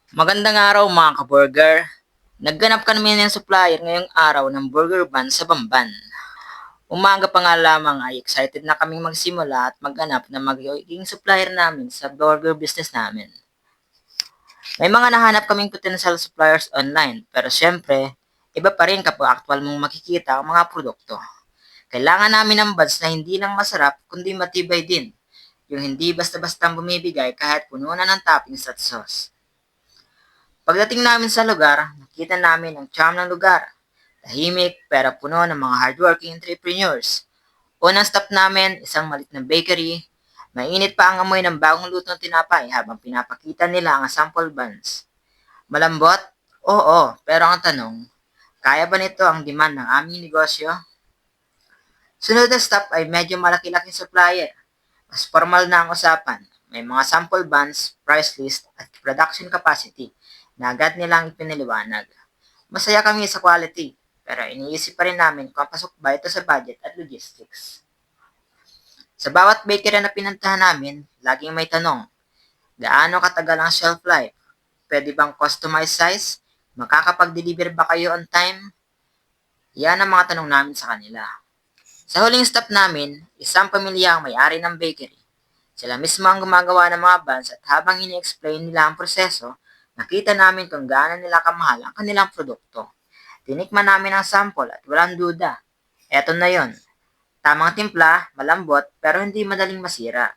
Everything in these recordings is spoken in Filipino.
Magandang araw mga ka-burger. Nagganap kami ng supplier ngayong araw ng burger bun sa Bamban. Umaga pa nga lamang ay excited na kaming magsimula at maghanap na magiging supplier namin sa burger business namin. May mga nahanap kaming potential suppliers online pero syempre, iba pa rin kapag actual mong makikita ang mga produkto. Kailangan namin ng buns na hindi lang masarap kundi matibay din. Yung hindi basta-basta bumibigay kahit puno na ng toppings at sauce. Pagdating namin sa lugar, nakita namin ang charm ng lugar. Tahimik pero puno ng mga hardworking entrepreneurs. Unang stop namin, isang malit na bakery. Mainit pa ang amoy ng bagong lutong tinapay habang pinapakita nila ang sample buns. Malambot? Oo, pero ang tanong, kaya ba nito ang demand ng aming negosyo? Sunod na stop ay medyo malaki-laking supplier. Mas formal na ang usapan. May mga sample buns, price list, at production capacity na agad nilang ipinaliwanag. Masaya kami sa quality, pero iniisip pa rin namin kung pasok ba ito sa budget at logistics. Sa bawat bakery na pinuntahan namin, laging may tanong, gaano katagal ang shelf life? Pwede bang customized size? Makakapag-deliver ba kayo on time? Yan ang mga tanong namin sa kanila. Sa huling stop namin, isang pamilya ang may-ari ng bakery. Sila mismo ang gumagawa ng mga buns at habang ini-explain nila ang proseso, nakita namin kung gaano nila kamahal ang kanilang produkto. Tinikman namin ang sample at walang duda. Eto na yon. Tamang timpla, malambot, pero hindi madaling masira.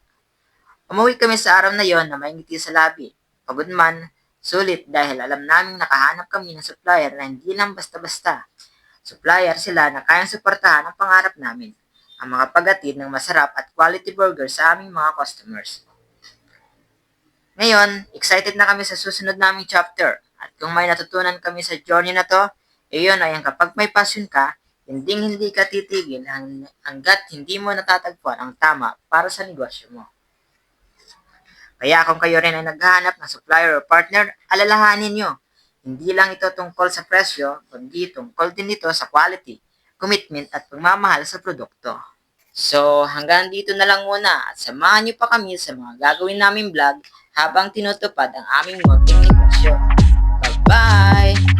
Umuwi kami sa araw na yon na may ngiti sa labi. Pagod man, sulit dahil alam naming nakahanap kami ng supplier na hindi lang basta-basta. Supplier sila na kayang suportahan ang pangarap namin, ang mga paghatid ng masarap at quality burger sa aming mga customers. Ngayon, excited na kami sa susunod naming chapter at kung may natutunan kami sa journey na to, iyon ay ang kapag may passion ka, hindi ka titigil hanggat hindi mo natatagpuan ang tama para sa negosyo mo. Kaya kung kayo rin ay naghahanap ng supplier o partner, alalahanin nyo. Hindi lang ito tungkol sa presyo, kundi tungkol din ito sa quality, commitment at pagmamahal sa produkto. So, hanggang dito na lang muna at samahan niyo pa kami sa mga gagawin naming vlog habang tinutupad ang aming munting negosyo. Bye-bye!